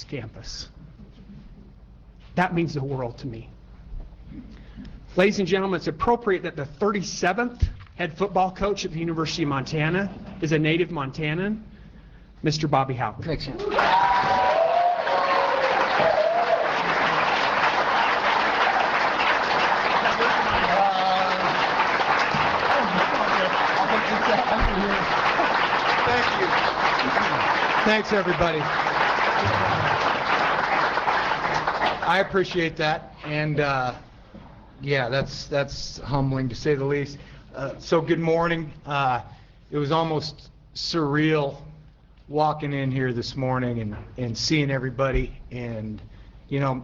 campus. That means the world to me. Ladies and gentlemen, it's appropriate that the 37th head football coach at the University of Montana is a native Montanan, Mr. Bobby Hauck. Thanks. Thank you. Thanks, everybody. I appreciate that, and yeah, that's humbling to say the least. So good morning. It was almost surreal walking in here this morning and seeing everybody, and you know,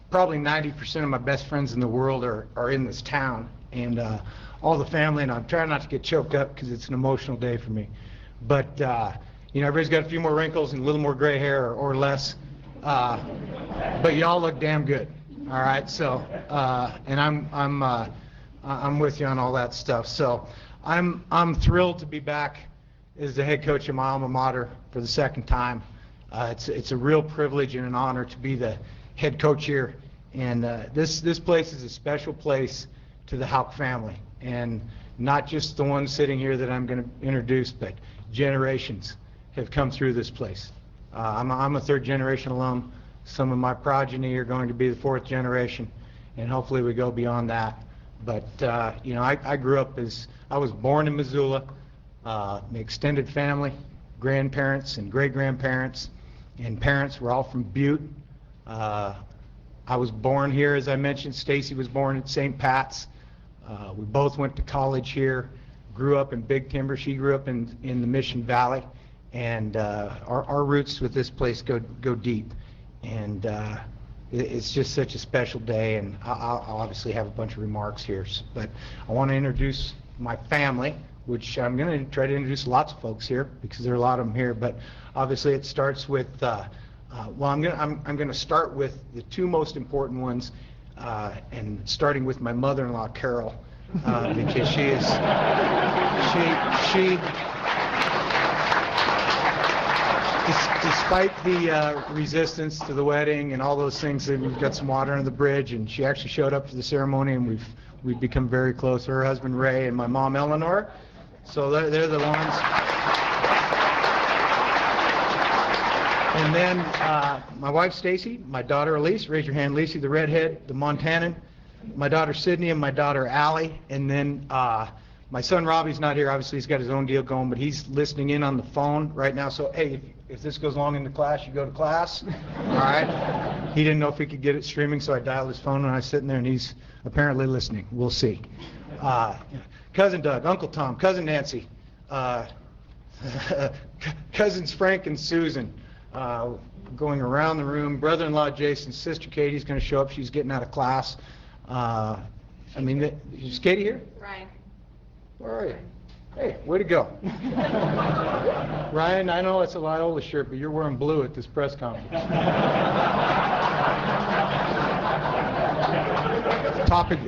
probably 90% of my best friends in the world are in this town, and all the family, and I'm trying not to get choked up because it's an emotional day for me. But you know, everybody's got a few more wrinkles and a little more gray hair or less, but y'all look damn good. All right, so and I'm with you on all that stuff. So I'm thrilled to be back as the head coach of my alma mater for the second time. It's a real privilege and an honor to be the head coach here, and this place is a special place to the Hauck family, and not just the ones sitting here that I'm going to introduce, but generations have come through this place. I'm a third generation alum. Some of my progeny are going to be the fourth generation, and hopefully we go beyond that. But you know, I grew up I was born in Missoula, my extended family, grandparents and great-grandparents and parents were all from Butte. I was born here, as I mentioned. Stacy was born at St. Pat's. We both went to college here, grew up in Big Timber. She grew up in the Mission Valley, and our roots with this place go deep. And it's just such a special day, and I'll obviously have a bunch of remarks here, but I want to introduce my family, which I'm going to try to introduce lots of folks here because there are a lot of them here, but obviously it starts with well, I'm going to start with the two most important ones, and starting with my mother-in-law Carol, because she despite the resistance to the wedding and all those things, we've got some water under the bridge, and she actually showed up to the ceremony, and we've become very close. Her husband Ray and my mom Eleanor, so they're the ones. And then my wife Stacy, my daughter Elise, raise your hand, Lacey, the redhead, the Montanan, my daughter Sydney, and my daughter Allie, and then my son Robbie's not here. Obviously, he's got his own deal going, but he's listening in on the phone right now. So, hey, if this goes long into class, you go to class. All right? He didn't know if he could get it streaming, so I dialed his phone when I was sitting there, and he's apparently listening. We'll see. Cousin Doug, Uncle Tom, Cousin Nancy, Cousins Frank and Susan, going around the room. Brother-in-law Jason, Sister Katie's going to show up. She's getting out of class. I mean, is Katie here? Ryan. Where are you? Hey, way to go. Ryan, I know it's a Loyola shirt, but you're wearing blue at this press conference. Topic,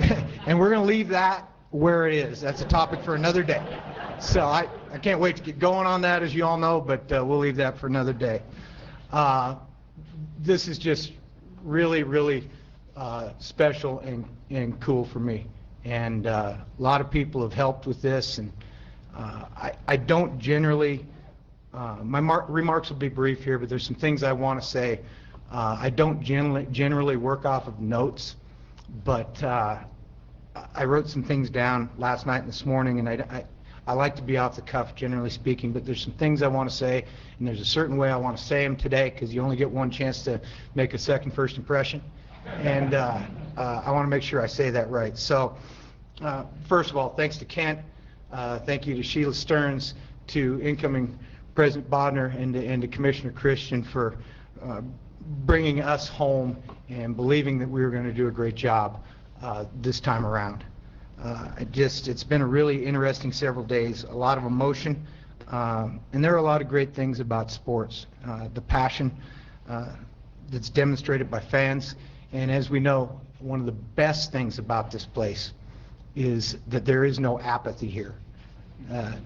and we're going to leave that where it is. That's a topic for another day. So I can't wait to get going on that, as you all know, but we'll leave that for another day. This is just really, really special and cool for me. And a lot of people have helped with this, and I don't generally, my remarks will be brief here, but there's some things I want to say. I don't generally work off of notes, but I wrote some things down last night and this morning, and I like to be off the cuff, generally speaking, but there's some things I want to say, and there's a certain way I want to say them today, because you only get one chance to make a first impression, and I want to make sure I say that right. So, first of all, thanks to Kent, thank you to Sheila Stearns, to incoming President Bodner, and to Commissioner Christian for bringing us home and believing that we were going to do a great job this time around. It's been a really interesting several days, a lot of emotion, and there are a lot of great things about sports. The passion that's demonstrated by fans, and as we know, one of the best things about this place is that there is no apathy here.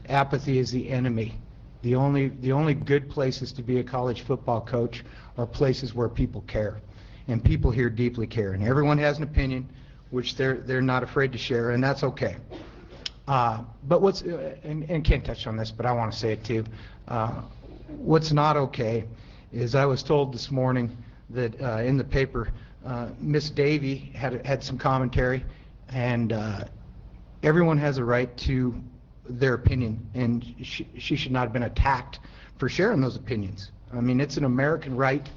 Apathy is the enemy The only good places to be a college football coach are places where people care, and people here deeply care, and everyone has an opinion, which they're not afraid to share, and that's okay. But what's and Ken touched on this, but I want to say it too. What's not okay is I was told this morning that in the paper, Miss Davy had some commentary, and everyone has a right to their opinion, and she should not have been attacked for sharing those opinions. I mean, it's an American right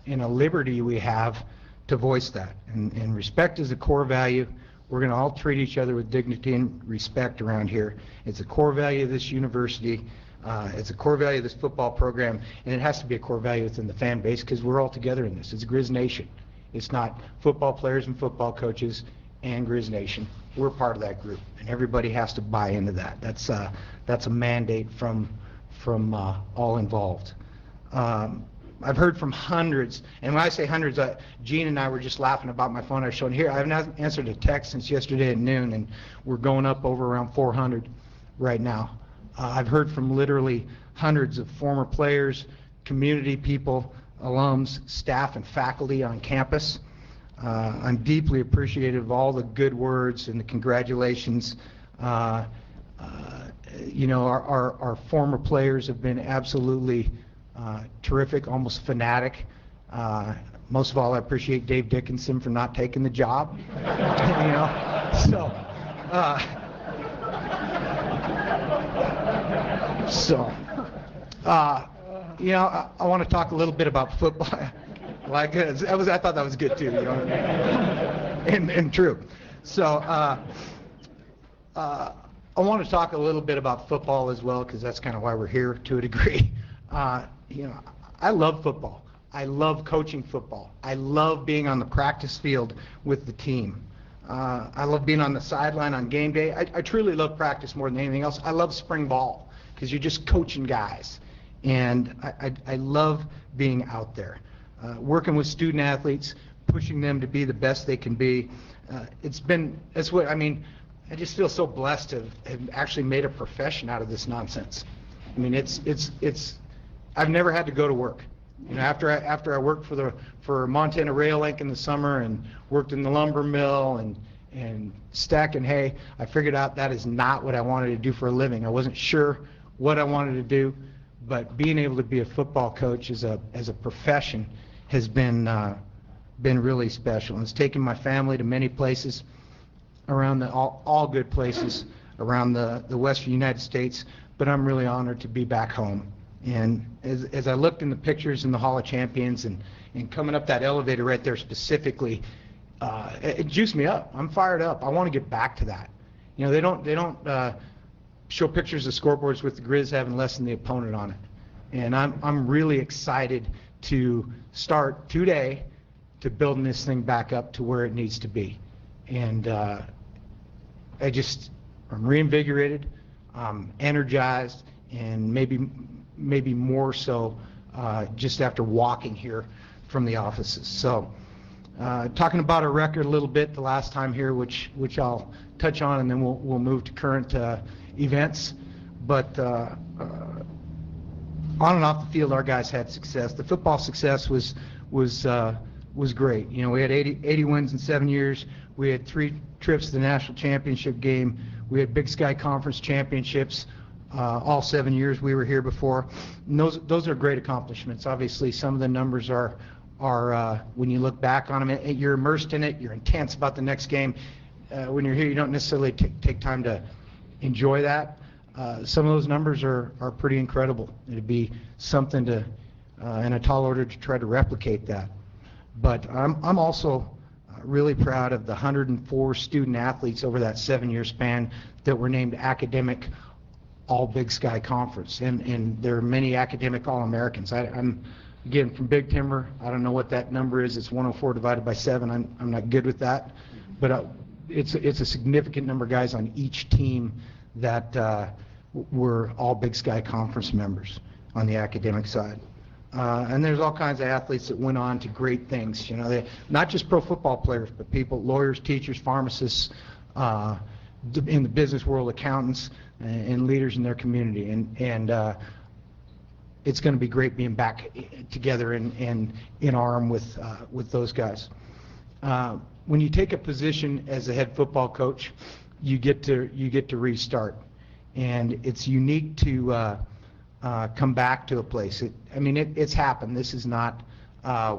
and a liberty we have to voice that, and respect is a core value. We're going to all treat each other with dignity and respect around here. It's a core value of this university. It's a core value of this football program, and it has to be a core value within the fan base because we're all together in this. It's Grizz Nation. It's not football players and football coaches and Grizz Nation. We're part of that group, and everybody has to buy into that. That's a mandate from all involved. I've heard from hundreds, and when I say hundreds, Gene and I were just laughing about my phone I was showing here. I haven't answered a text since yesterday at noon, and we're going up over around 400 right now. I've heard from literally hundreds of former players, community people, alums, staff, and faculty on campus. I'm deeply appreciative of all the good words and the congratulations. You know, our former players have been absolutely terrific, almost fanatic. Most of all, I appreciate Dave Dickinson for not taking the job. You know, you know, I want to talk a little bit about football. Like I thought that was good too, you know what I mean? And true. So I want to talk a little bit about football as well, because that's kind of why we're here to a degree. You know, I love football. I love coaching football. I love being on the practice field with the team. I love being on the sideline on game day. I truly love practice more than anything else. I love spring ball because you're just coaching guys. And I love being out there, working with student athletes, pushing them to be the best they can be. That's what, I mean, I just feel so blessed to have actually made a profession out of this nonsense. I mean, I've never had to go to work. You know, after I worked for Montana Rail Link in the summer and worked in the lumber mill and stacking hay, I figured out that is not what I wanted to do for a living. I wasn't sure what I wanted to do, but being able to be a football coach as a profession has been really special. And it's taken my family to many places around all good places around the western United States, but I'm really honored to be back home. And as I looked in the pictures in the Hall of Champions and coming up that elevator right there specifically, it juiced me up. I'm fired up. I want to get back to that. You know, they don't show pictures of scoreboards with the Grizz having less than the opponent on it. And I'm really excited to start today to building this thing back up to where it needs to be. And I'm reinvigorated, I'm energized, and maybe more so just after walking here from the offices. So talking about our record a little bit the last time here, which I'll touch on, and then we'll move to current events. But on and off the field, our guys had success. The football success was great. You know, we had 80 wins in 7 years. We had 3 trips to the national championship game. We had Big Sky Conference championships all 7 years we were here before. And those are great accomplishments. Obviously, some of the numbers are when you look back on them, you're immersed in it. You're intense about the next game. When you're here, you don't necessarily take time to enjoy that. Some of those numbers are pretty incredible. It'd be something to, in a tall order, to try to replicate that. But I'm also really proud of the 104 student athletes over that 7-year span that were named academic All Big Sky Conference, and there are many academic All-Americans. I'm again from Big Timber. I don't know what that number is. It's 104 divided by 7. I'm not good with that, but it's a significant number of guys on each team that were All Big Sky Conference members on the academic side. And there's all kinds of athletes that went on to great things. You know, not just pro football players, but people, lawyers, teachers, pharmacists, in the business world, accountants, and leaders in their community. And it's going to be great being back together and in arm with those guys. When you take a position as a head football coach, you get to restart, and it's unique to come back to a place. It's happened. This is not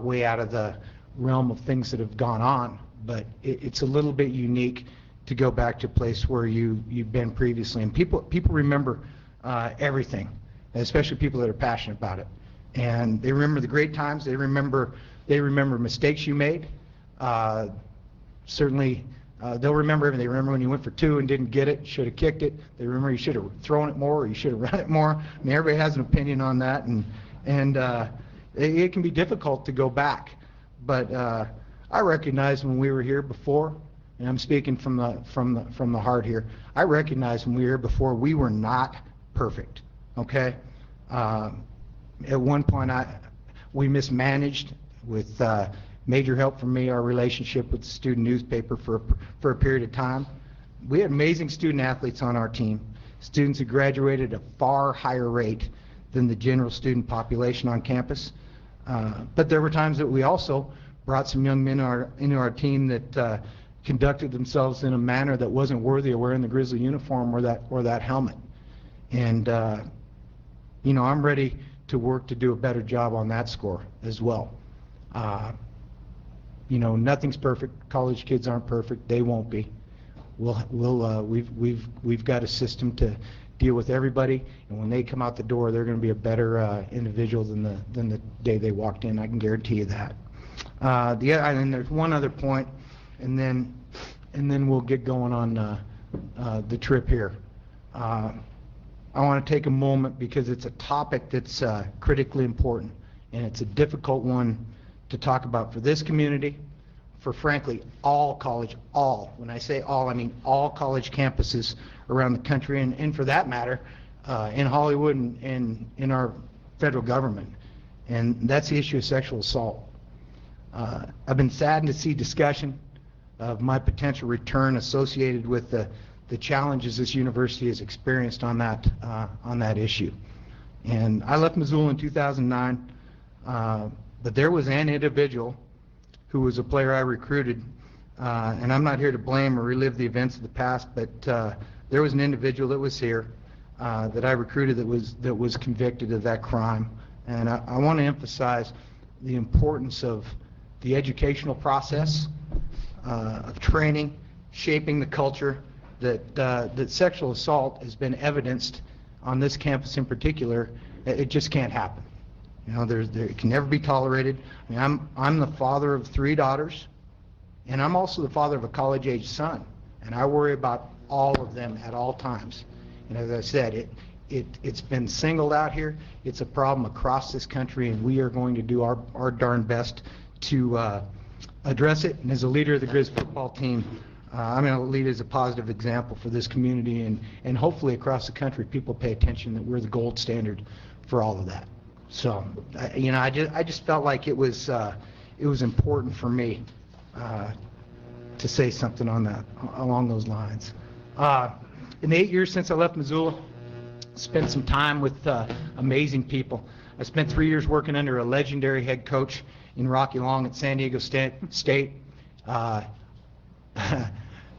way out of the realm of things that have gone on, but it's a little bit unique to go back to a place where you've been previously. And people remember everything, especially people that are passionate about it. And they remember the great times. They remember mistakes you made. Certainly, they'll remember everything. They remember when you went for 2 and didn't get it, should have kicked it. They remember you should have thrown it more, or you should have run it more. I mean, everybody has an opinion on that, and it can be difficult to go back. But I recognize when we were here before, and I'm speaking from the heart here. I recognize when we were here before, we were not perfect. Okay. At one point, we mismanaged with major help from me, our relationship with the student newspaper for a period of time. We had amazing student athletes on our team, students who graduated at a far higher rate than the general student population on campus. But there were times that we also brought some young men into our team that conducted themselves in a manner that wasn't worthy of wearing the Grizzly uniform or that helmet. And I'm ready to work to do a better job on that score as well. Nothing's perfect. College kids aren't perfect. They won't be. We've got a system to deal with everybody, and when they come out the door, they're going to be a better individual than the day they walked in. I can guarantee you that. And there's one other point, and then we'll get going on the trip here. I want to take a moment because it's a topic that's critically important, and it's a difficult one to talk about for this community, for frankly all, when I say all, I mean all college campuses around the country, and for that matter, in Hollywood and in our federal government, and that's the issue of sexual assault. I've been saddened to see discussion of my potential return associated with the challenges this university has experienced on that issue. And I left Missoula in 2009, but there was an individual who was a player I recruited, and I'm not here to blame or relive the events of the past, but there was an individual that was here that I recruited that was convicted of that crime. And I want to emphasize the importance of the educational process, of training, shaping the culture, that sexual assault has been evidenced on this campus in particular. It just can't happen. It can never be tolerated. I mean, I'm the father of 3 daughters, and I'm also the father of a college-age son, and I worry about all of them at all times. And as I said, it's been singled out here. It's a problem across this country, and we are going to do our darn best to address it. And as a leader of the Grizz football team, I'm going to lead as a positive example for this community, and hopefully across the country people pay attention that we're the gold standard for all of that. So, I just felt like it was important for me to say something along those lines. In the 8 years since I left Missoula, spent some time with amazing people. I spent 3 years working under a legendary head coach in Rocky Long at San Diego State.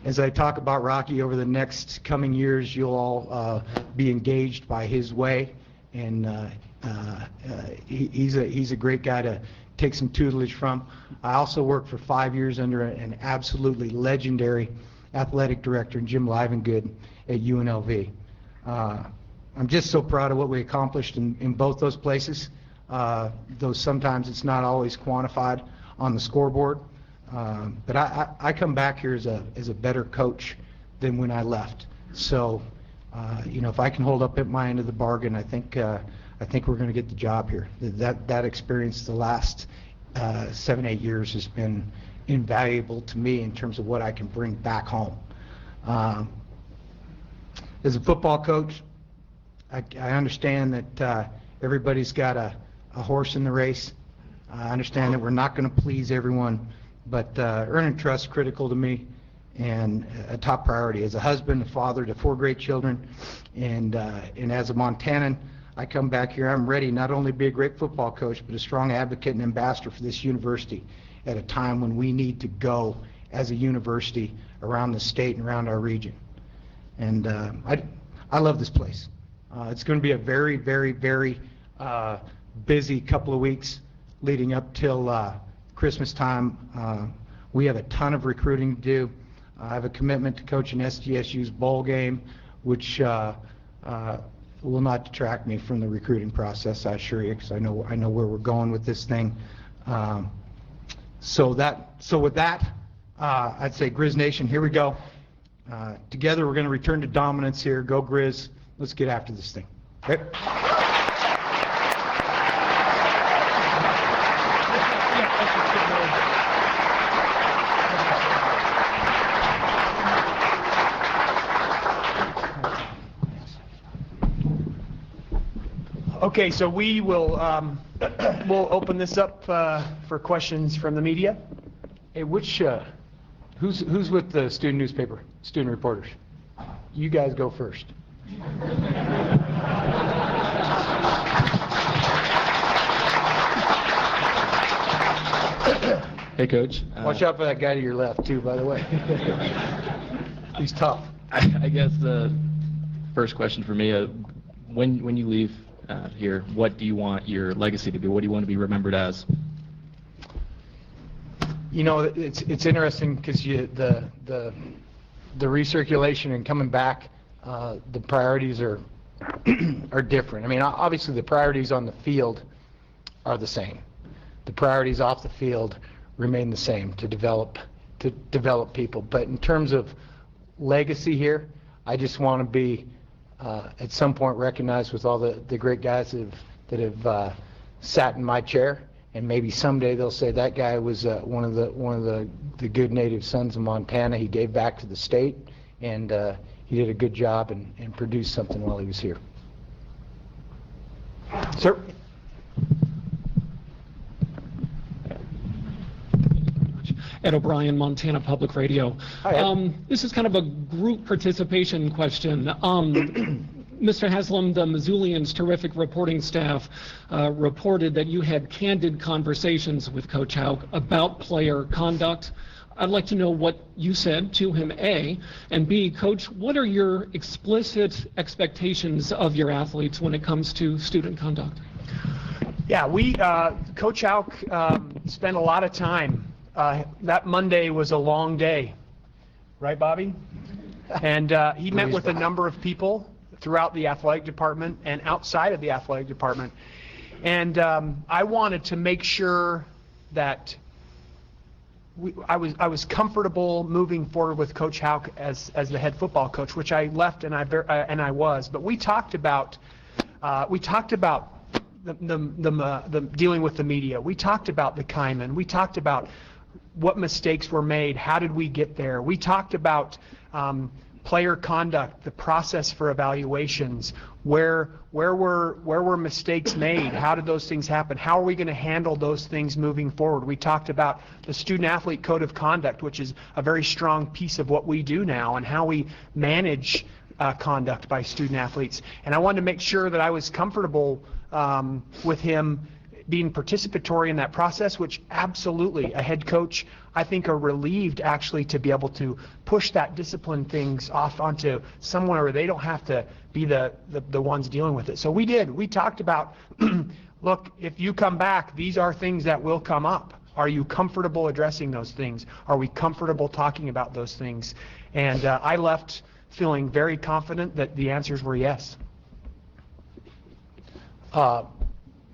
As I talk about Rocky over the next coming years, you'll all be engaged by his way, and he's a great guy to take some tutelage from. I also worked for 5 years under an absolutely legendary athletic director, Jim Livengood, at UNLV. I'm just so proud of what we accomplished in both those places, though sometimes it's not always quantified on the scoreboard. But I come back here as a better coach than when I left. So, if I can hold up at my end of the bargain, I think we're going to get the job here. That experience the last 7-8 years has been invaluable to me in terms of what I can bring back home. As a football coach, I understand that everybody's got a horse in the race. I understand that we're not going to please everyone, but earning trust is critical to me and a top priority. As a husband, a father to 4 great children, and as a Montanan, I come back here, I'm ready not only to be a great football coach, but a strong advocate and ambassador for this university at a time when we need to go as a university around the state and around our region. And I love this place. It's going to be a very, very, very busy couple of weeks leading up till Christmas time. We have a ton of recruiting to do. I have a commitment to coach an SDSU's bowl game, which will not detract me from the recruiting process, I assure you, because I know where we're going with this thing. So with that, I'd say Grizz Nation, here we go. Together we're going to return to dominance here. Go Grizz. Let's get after this thing. Okay? Okay, so we will we'll open this up for questions from the media. Hey, who's with the student newspaper, student reporters? You guys go first. Hey, Coach. Watch out for that guy to your left, too, by the way. He's tough. I guess the first question for me, when you leave here, what do you want your legacy to be? What do you want to be remembered as? You know, it's interesting because the recirculation and coming back, the priorities are are different. I mean, obviously the priorities on the field are the same. The priorities off the field remain the same to develop people. But in terms of legacy here, I just want to be at some point recognized with all the great guys that have sat in my chair, and maybe someday they'll say that guy was one of the good native sons of Montana. He gave back to the state, and he did a good job and produced something while he was here. Sir? Ed O'Brien, Montana Public Radio. Hi, Ed. This is kind of a group participation question. Mr. Haslam, the Missoulians' terrific reporting staff reported that you had candid conversations with Coach Hauck about player conduct. I'd like to know what you said to him, A, and B, Coach, what are your explicit expectations of your athletes when it comes to student conduct? Yeah, Coach Hauck spent a lot of time. That Monday was a long day, right, Bobby? And he met with a number of people throughout the athletic department and outside of the athletic department. And I wanted to make sure that I was comfortable moving forward with Coach Hauck as the head football coach, which I left and I was. But we talked about the dealing with the media. We talked about the Kaiman. We talked about what mistakes were made. How did we get there? We talked about player conduct, the process for evaluations, where were mistakes made? How did those things happen? How are we going to handle those things moving forward? We talked about the student-athlete code of conduct, which is a very strong piece of what we do now, and how we manage conduct by student-athletes. And I wanted to make sure that I was comfortable with him being participatory in that process, which absolutely a head coach, I think, are relieved actually to be able to push that discipline things off onto someone where they don't have to be the ones dealing with it. So we did. We talked about, look, if you come back, these are things that will come up. Are you comfortable addressing those things? Are we comfortable talking about those things? And I left feeling very confident that the answers were yes.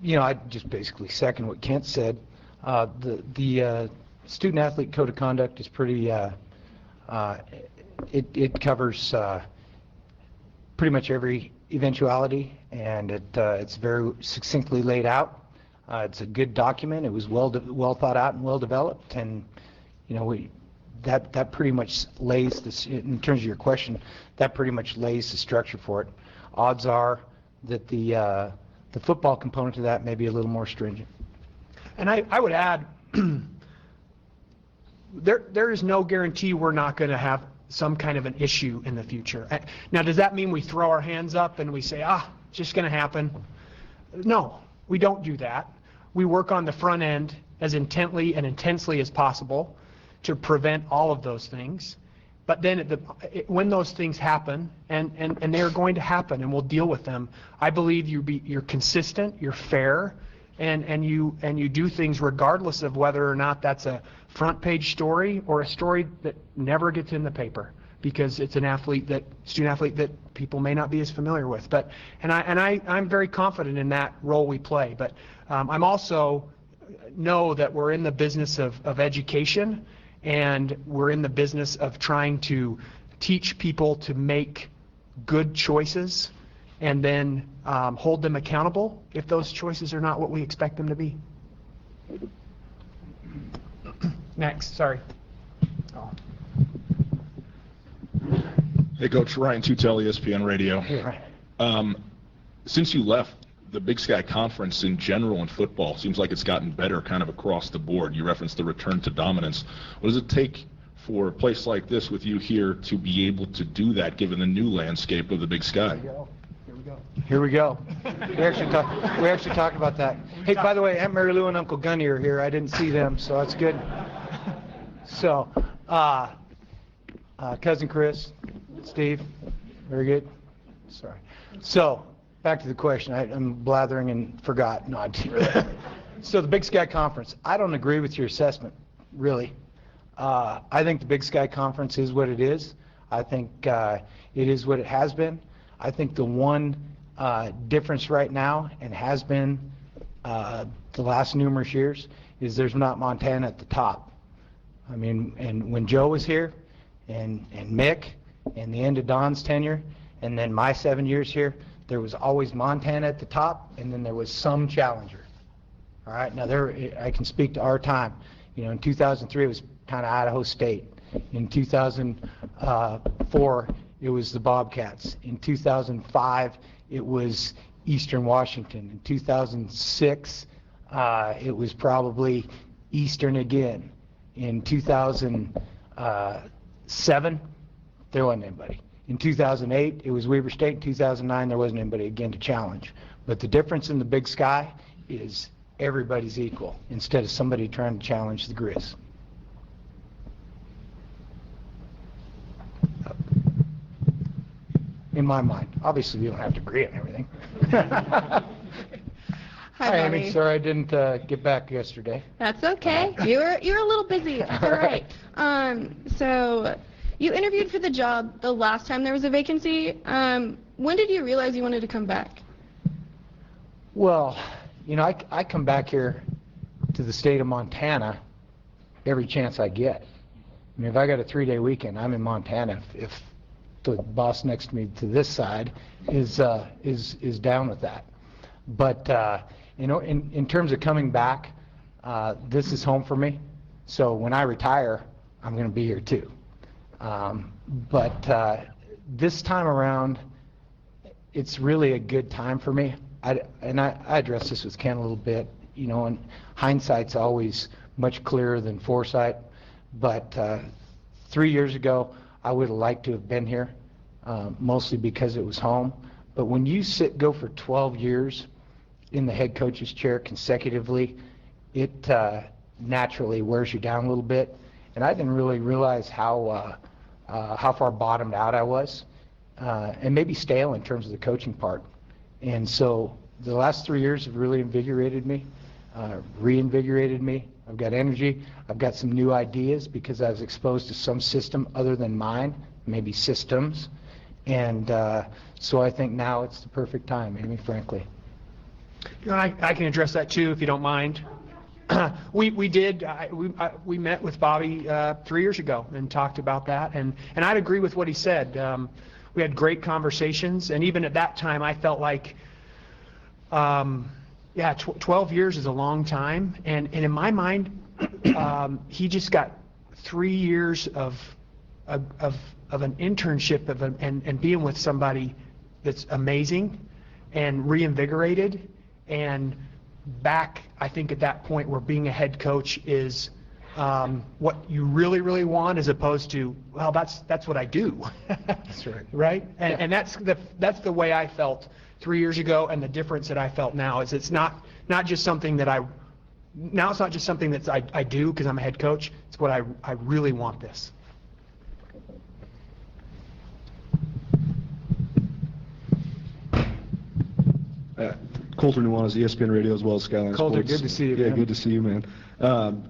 You know, I just basically second what Kent said. The student-athlete code of conduct is pretty, it covers pretty much every eventuality, and it's very succinctly laid out. It's a good document. It was well thought out and well developed, and you know, that pretty much lays this, in terms of your question, that pretty much lays the structure for it. Odds are that the football component to that may be a little more stringent. And I would add, there is no guarantee we're not going to have some kind of an issue in the future. Now, does that mean we throw our hands up and we say, it's just going to happen? No, we don't do that. We work on the front end as intently and intensely as possible to prevent all of those things. But then when those things happen, and they are going to happen, and we'll deal with them, I believe you're consistent, you're fair, and you do things regardless of whether or not that's a front page story or a story that never gets in the paper, because it's student athlete that people may not be as familiar with. But I'm very confident in that role we play. But I'm also know that we're in the business of education, and we're in the business of trying to teach people to make good choices and then hold them accountable if those choices are not what we expect them to be. Next, sorry. Oh. Hey, Coach, Ryan Tutel, ESPN Radio. Hey, Ryan. Since you left, the Big Sky Conference in general in football seems like it's gotten better kind of across the board. You referenced the return to dominance. What does it take for a place like this with you here to be able to do that, given the new landscape of the Big Sky? Here we go. We actually talked about that. Hey, by the way, Aunt Mary Lou and Uncle Gunny are here. I didn't see them, so that's good. So, Cousin Chris, Steve, very good. Sorry. So, back to the question. I'm blathering and forgot. No, so the Big Sky Conference. I don't agree with your assessment, really. I think the Big Sky Conference is what it is. I think it is what it has been. I think the one difference right now, and has been the last numerous years, is there's not Montana at the top. I mean, and when Joe was here, and Mick, and the end of Don's tenure, and then my 7 years here, there was always Montana at the top, and then there was some challenger. All right, now I can speak to our time. You know, in 2003, it was kind of Idaho State. In 2004, it was the Bobcats. In 2005, it was Eastern Washington. In 2006, it was probably Eastern again. In 2007, there wasn't anybody. In 2008, it was Weber State. In 2009, there wasn't anybody again to challenge. But the difference in the Big Sky is everybody's equal instead of somebody trying to challenge the Grizz. In my mind. Obviously, we don't have to agree on everything. Hi, Amy. Bobby. Sorry I didn't get back yesterday. That's okay. You were a little busy. That's all right. So you interviewed for the job the last time there was a vacancy. When did you realize you wanted to come back? Well, you know, I come back here to the state of Montana every chance I get. I mean, if I got a 3-day weekend, I'm in Montana. If the boss next to me to this side is down with that. But you know, in terms of coming back, this is home for me. So when I retire, I'm going to be here too. But this time around, it's really a good time for me. I addressed this with Ken a little bit, you know, and hindsight's always much clearer than foresight. But 3 years ago, I would have liked to have been here, mostly because it was home. But when you go for 12 years in the head coach's chair consecutively, it naturally wears you down a little bit. And I didn't really realize how far bottomed out I was, and maybe stale in terms of the coaching part. And so the last 3 years have really invigorated me, reinvigorated me. I've got energy. I've got some new ideas because I was exposed to some system other than mine, maybe systems. And so I think now it's the perfect time, Amy, frankly. You know, I can address that too, if you don't mind. We met with Bobby 3 years ago and talked about that, and I'd agree with what he said. We had great conversations, and even at that time, I felt like, 12 years is a long time, and in my mind, he just got 3 years of an internship and being with somebody that's amazing and reinvigorated and back. I think at that point where being a head coach is what you really, really want as opposed to, well, that's what I do. That's right. Right? And that's the way I felt 3 years ago, and the difference that I felt now is it's not just something that now it's not just something that I do because I'm a head coach. It's what I really want this. Coulter Nuanez, ESPN Radio, as well as Skyline Coulter, Sports. good to see you, Yeah, man. good to see you, man.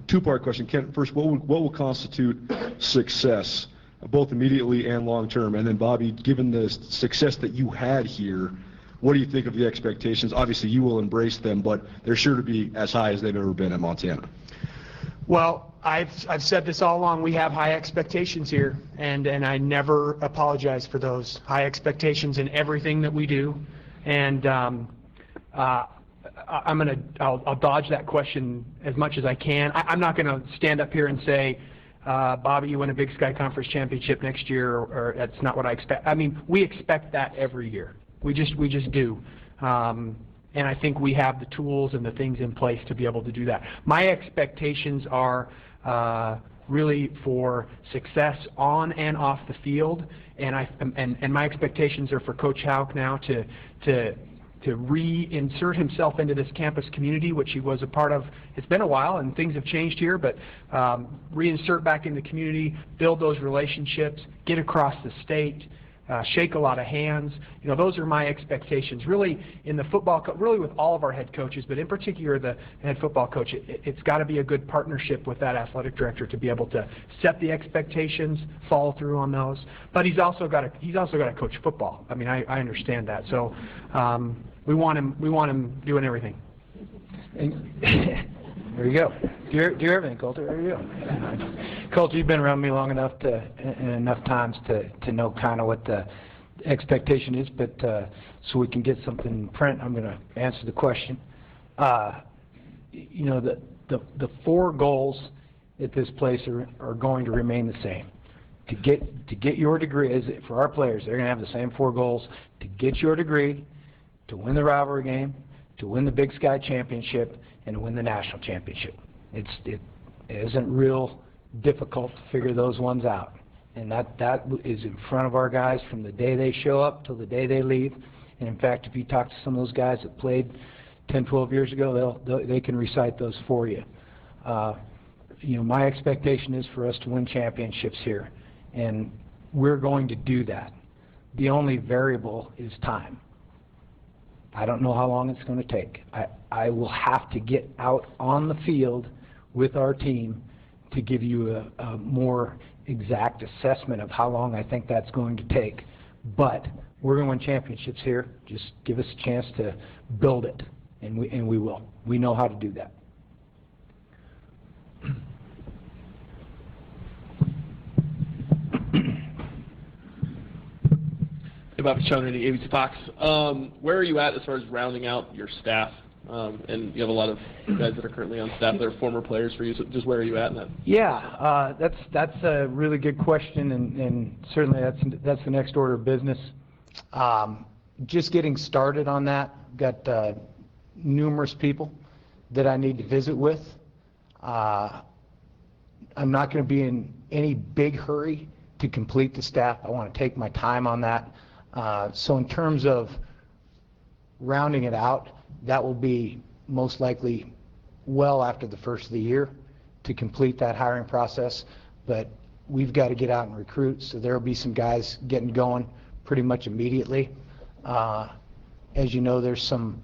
Two-part question. Ken, first, what will constitute success, both immediately and long-term? And then, Bobby, given the success that you had here, what do you think of the expectations? Obviously, you will embrace them, but they're sure to be as high as they've ever been at Montana. Well, I've said this all along. We have high expectations here, and I never apologize for those high expectations in everything that we do. And I'll dodge that question as much as I can. I'm not going to stand up here and say, Bobby, you win a Big Sky Conference championship next year, or that's not what I expect. I mean, we expect that every year. We just do. And I think we have the tools and the things in place to be able to do that. My expectations are really for success on and off the field, and my expectations are for Coach Hauck now to reinsert himself into this campus community, which he was a part of. It's been a while and things have changed here, but reinsert back in the community, build those relationships, get across the state, shake a lot of hands. You know, those are my expectations. Really, in the football, really with all of our head coaches, but in particular the head football coach, it's got to be a good partnership with that athletic director to be able to set the expectations, follow through on those. But he's also got to coach football. I mean, I understand that. So we want him doing everything. There you go. Do everything, Coulter. There you go. Coulter, you've been around me long enough and enough times to know kind of what the expectation is, but so we can get something in print, I'm going to answer the question. You know, the four goals at this place are going to remain the same. To get your degree, for our players, they're going to have the same four goals: to get your degree, to win the rivalry game, to win the Big Sky Championship, and to win the national championship. It isn't real difficult to figure those ones out. And that is in front of our guys from the day they show up till the day they leave. And in fact, if you talk to some of those guys that played 10, 12 years ago, they can recite those for you. You know, my expectation is for us to win championships here, and we're going to do that. The only variable is time. I don't know how long it's going to take. I will have to get out on the field with our team to give you a more exact assessment of how long I think that's going to take. But we're going to win championships here. Just give us a chance to build it, and we will. We know how to do that. Hey, Bobby Schoenrady, ABC Fox. Where are you at as far as rounding out your staff? And you have a lot of guys that are currently on staff that are former players for you, so just where are you at in that? Yeah, that's a really good question, and certainly that's the next order of business. Just getting started on that. Got numerous people that I need to visit with. I'm not going to be in any big hurry to complete the staff. I want to take my time on that. So in terms of rounding it out, that will be most likely well after the first of the year to complete that hiring process. But we've got to get out and recruit, so there will be some guys getting going pretty much immediately. As you know, there's some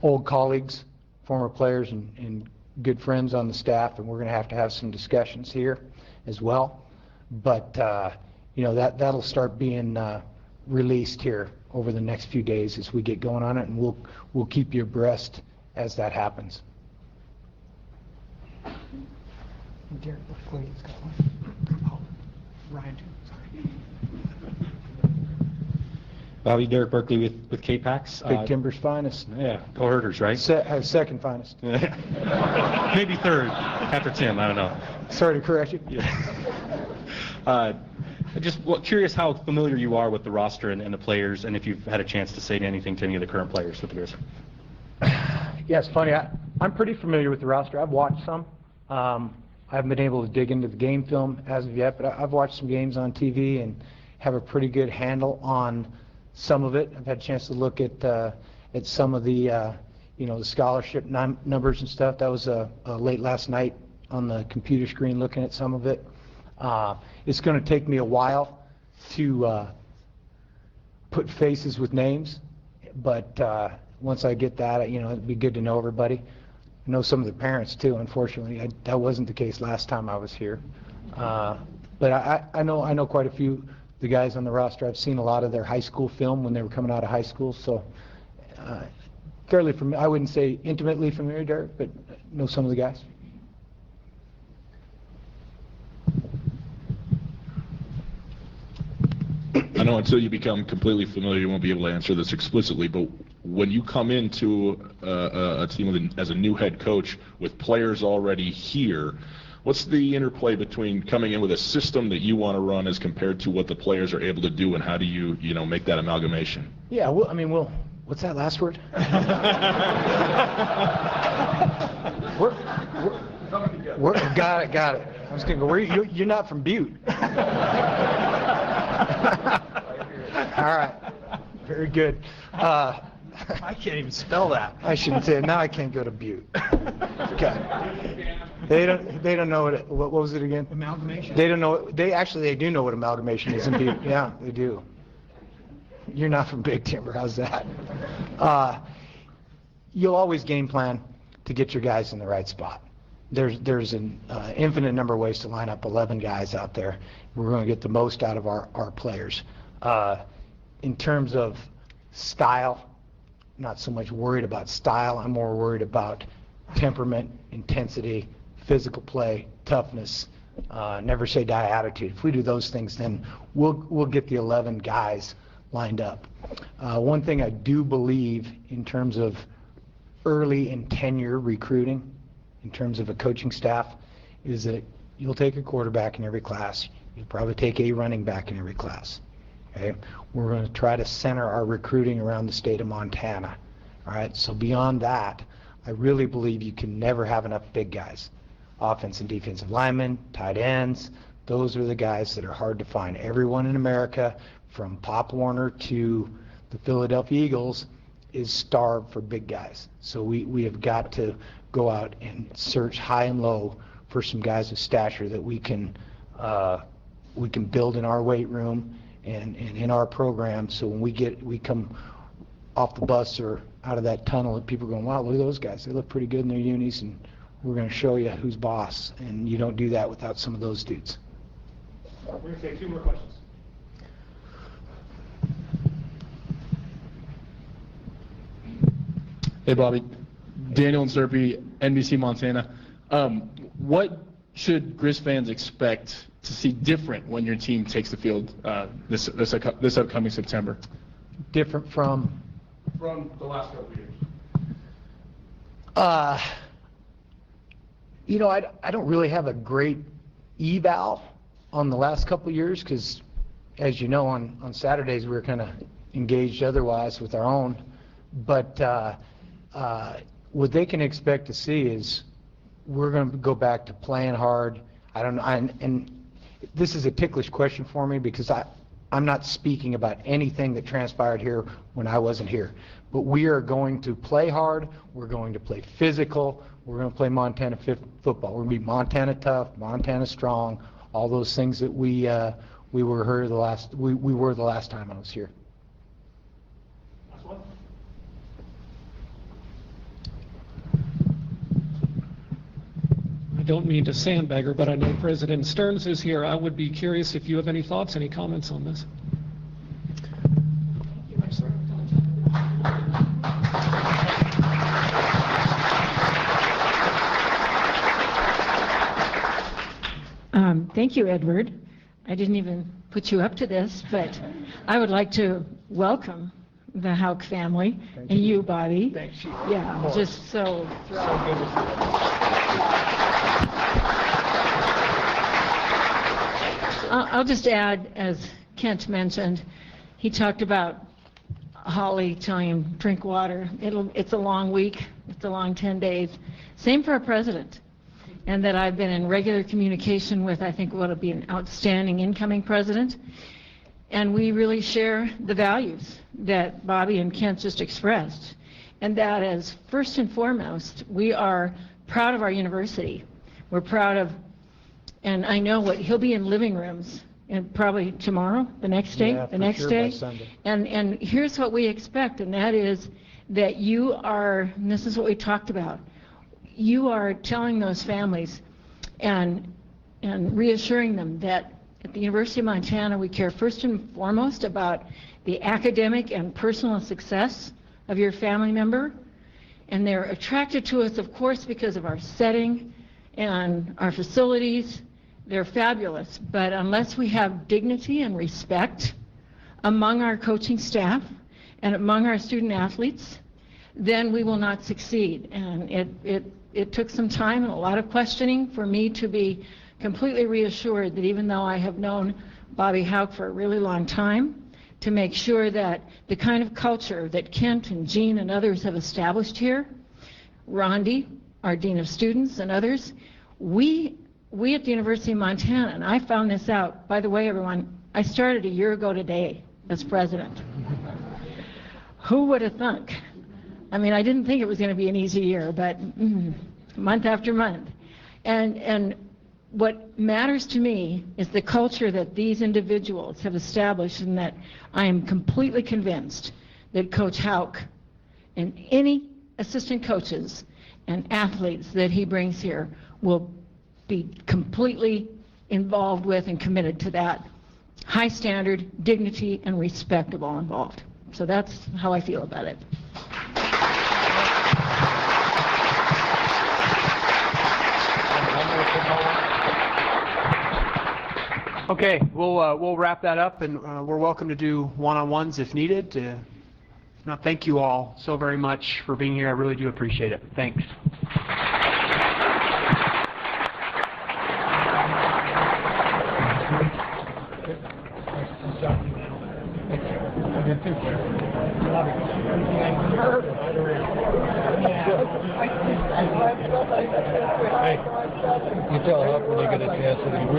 old colleagues, former players, and good friends on the staff, and we're going to have some discussions here as well. But you know, that'll start being released here over the next few days as we get going on it, and we'll keep you abreast as that happens. Ryan, too. Sorry. Bobby, Derek Berkeley with K-Pax. Big Timber's finest. Yeah, go Herders, right? Second finest. Maybe third, after Tim, I don't know. Sorry to correct you. Just curious how familiar you are with the roster and the players, and if you've had a chance to say anything to any of the current players with the Bears. Yeah, it's funny. I'm pretty familiar with the roster. I've watched some. I haven't been able to dig into the game film as of yet, but I've watched some games on TV and have a pretty good handle on some of it. I've had a chance to look at some of the the scholarship numbers and stuff. That was late last night on the computer screen looking at some of it. It's going to take me a while to put faces with names, but once I get that, it'd be good to know everybody. I know some of the parents too. Unfortunately, that wasn't the case last time I was here. But I know quite a few of the guys on the roster. I've seen a lot of their high school film when they were coming out of high school, so fairly familiar. I wouldn't say intimately familiar, Derek, but know some of the guys. I know until you become completely familiar, you won't be able to answer this explicitly, but when you come into a team as a new head coach with players already here, what's the interplay between coming in with a system that you want to run as compared to what the players are able to do, and how do you make that amalgamation? Yeah, what's that last word? Got it. I was going to go, you're not from Butte. All right. Very good. I can't even spell that. I shouldn't say it. Now I can't go to Butte. Okay. They don't know what was it again? Amalgamation. They don't know. They do know what amalgamation is in Butte. Yeah, they do. You're not from Big Timber. How's that? You'll always game plan to get your guys in the right spot. There's an infinite number of ways to line up 11 guys out there. We're going to get the most out of our players. In terms of style, not so much worried about style. I'm more worried about temperament, intensity, physical play, toughness, never say die attitude. If we do those things, then we'll get the 11 guys lined up. One thing I do believe in terms of early and tenure recruiting, in terms of a coaching staff, is that you'll take a quarterback in every class. You'll probably take a running back in every class. Okay? We're going to try to center our recruiting around the state of Montana. All right? So beyond that, I really believe you can never have enough big guys. Offensive and defensive linemen, tight ends, those are the guys that are hard to find. Everyone in America, from Pop Warner to the Philadelphia Eagles, is starved for big guys. So we have got to go out and search high and low for some guys of stature that we can build in our weight room and in our program. So when we come off the bus or out of that tunnel, and people are going, wow, look at those guys. They look pretty good in their unis, and we're going to show you who's boss. And you don't do that without some of those dudes. We're going to take 2 more questions. Hey, Bobby. Daniel and Serpy, NBC Montana. What should Grizz fans expect to see different when your team takes the field this upcoming September? Different from the last couple of years. I don't really have a great eval on the last couple of years because, as you know, on Saturdays we were kind of engaged otherwise with our own. But what they can expect to see is we're going to go back to playing hard. I don't know, and this is a ticklish question for me because I'm not speaking about anything that transpired here when I wasn't here. But we are going to play hard. We're going to play physical. We're going to play Montana football. We're going to be Montana tough, Montana strong, all those things that we were the last time I was here. I don't mean to sandbagger, but I know President Stearns is here. I would be curious if you have any thoughts, any comments on this. Thank you, Edward. I didn't even put you up to this, but I would like to welcome the Hauck family and you, Bobby. Thank you. Yeah, I'm just so thrilled. Good to see you. I'll just add, as Kent mentioned, he talked about Holly telling him, drink water. It's a long week. It's a long 10 days. Same for our president. and that I've been in regular communication with, I think, what will be an outstanding incoming president. And we really share the values that Bobby and Kent just expressed. And that is, first and foremost, we are proud of our university. We're proud of, and I know what, he'll be in living rooms, and probably tomorrow, the next day, Yeah, the for next sure, day. by Sunday. And here's what we expect, and that is that you are, and this is what we talked about, you are telling those families and reassuring them that at the University of Montana, we care first and foremost about the academic and personal success of your family member. And they're attracted to us, of course, because of our setting and our facilities. They're fabulous. But unless we have dignity and respect among our coaching staff and among our student athletes, then we will not succeed. And it took some time and a lot of questioning for me to be completely reassured that even though I have known Bobby Hauck for a really long time, to make sure that the kind of culture that Kent and Jean and others have established here, Rondi, our Dean of Students, and others, we at the University of Montana, and I found this out, by the way, everyone, I started a year ago today as president. Who would have thunk? I mean, I didn't think it was going to be an easy year, but month after month. And what matters to me is the culture that these individuals have established, and that I am completely convinced that Coach Hauck and any assistant coaches and athletes that he brings here will be completely involved with and committed to that high standard, dignity, and respect of all involved. So that's how I feel about it. Okay, we'll wrap that up, and we're welcome to do one-on-ones if needed. Now, thank you all so very much for being here. I really do appreciate it. Thanks. You tell Hauck when you get a chance that he really